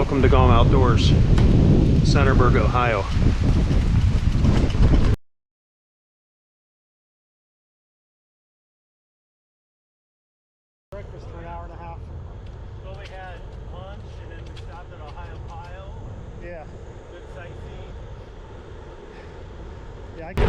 Welcome to GOM Outdoors, Centerburg, Ohio. Breakfast for an hour and a half. So we had lunch and then we stopped at Ohio Pile. Yeah. Good sightseeing. Yeah, I can.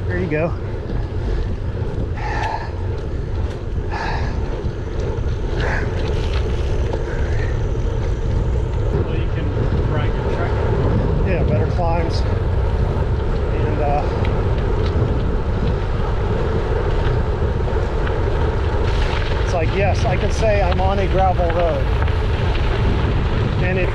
There you go. Well, you can ride your truck. Yeah, better climbs. And it's like, yes, I can say I'm on a gravel road. And it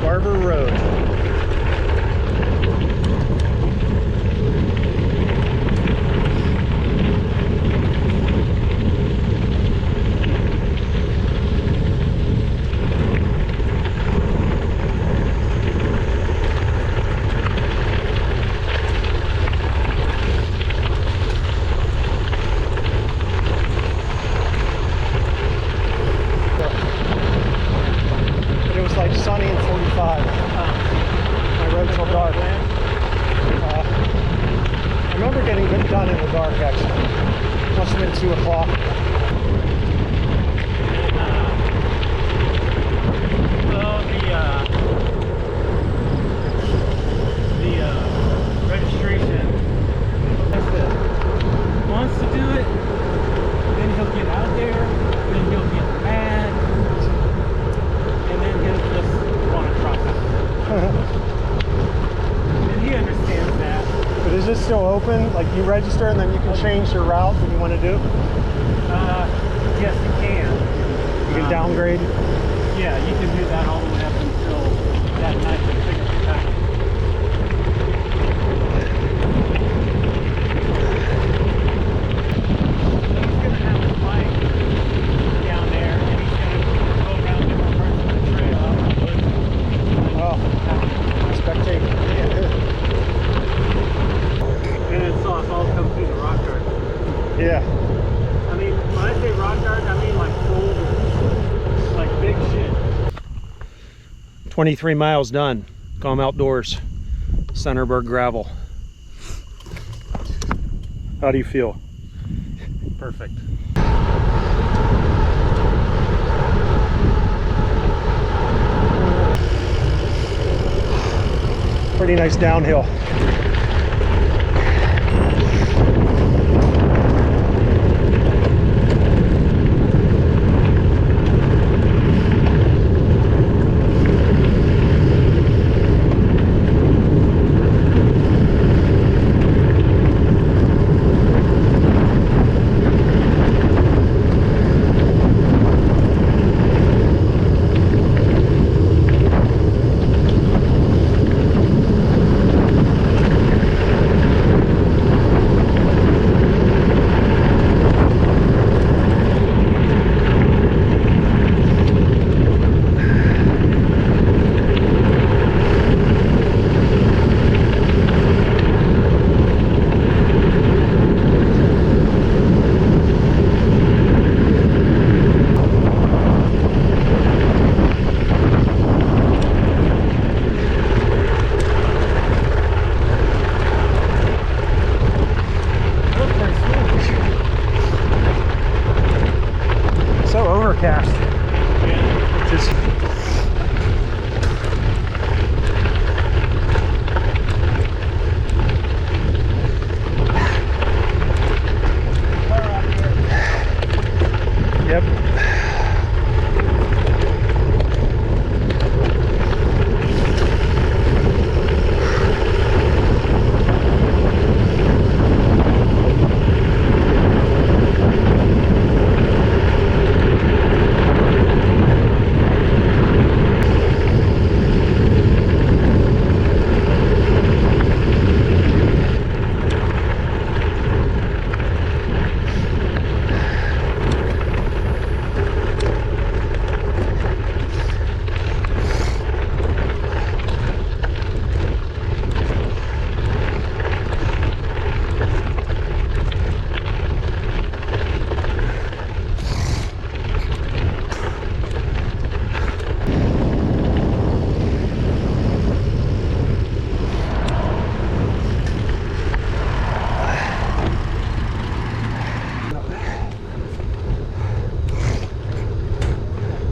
Barber Road. But it was like sunny and 45. My road till dark. I remember getting good done in the dark actually. Must have been 2 o'clock. Well, the registration wants to do it, then he'll get out there, then he'll get mad, and then he'll just want to cross out. And he understands that. But is this still open? Like you register and then you can change your route that you want to do? Yes, you can. You can downgrade? Yeah, you can do that all the way up until that night when signature time. He's gonna have his bike down there, and he's gonna go around different parts of the trail out in the woods. Oh, spectate. And it's all come through the rock garden. Yeah. I mean, when I say rock garden, I mean like boulders, like big shit. 23 miles done. GOM Outdoors, Centerburg gravel. How do you feel? Perfect. Pretty nice downhill. So overcast. Yeah. Just yep.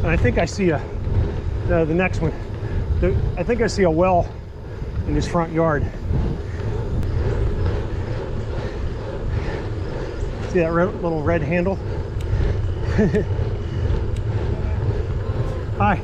And I think I see the next one. I think I see a well in his front yard. See that little red handle? Hi.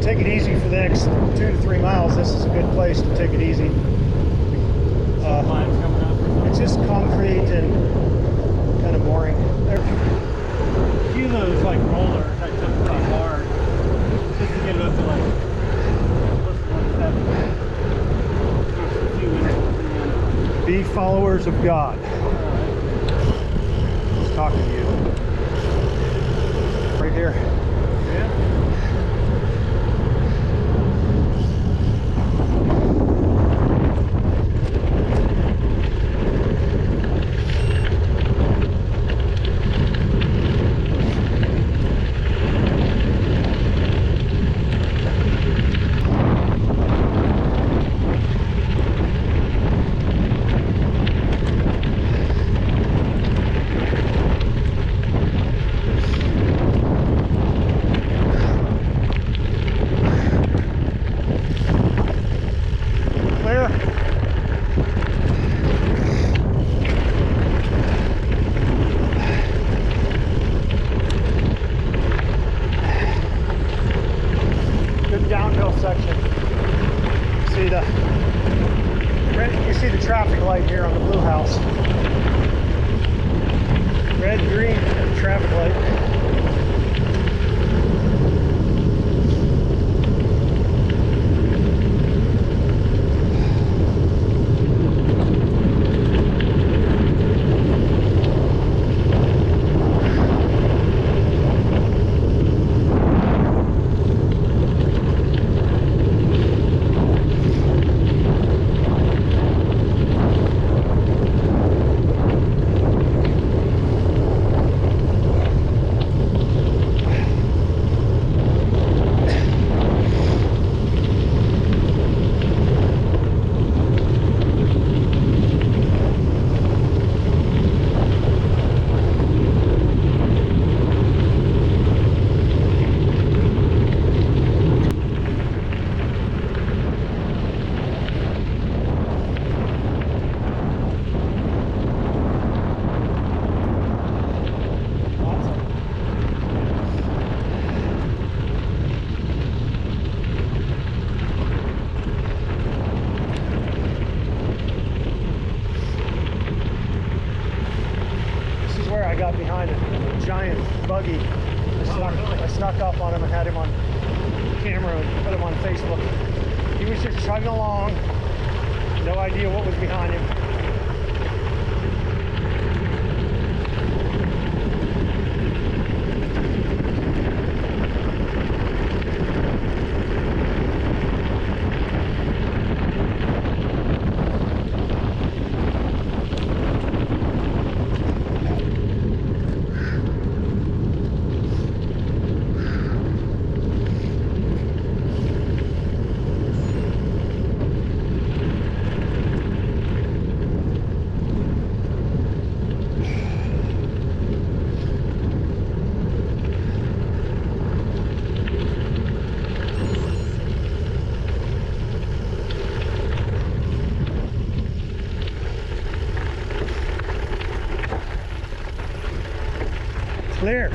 Take it easy for the next 2 to 3 miles. This is a good place to take it easy. Lines coming up. It's just concrete and kind of boring. A few of those like rollers I took pretty hard just to get it up to like plus 170. A few inches. Be followers of God. He's talking to you. Right here. Yeah. buggy. I snuck up on him and had him on camera and put him on Facebook. He was just chugging along, no idea what was behind him. Clear.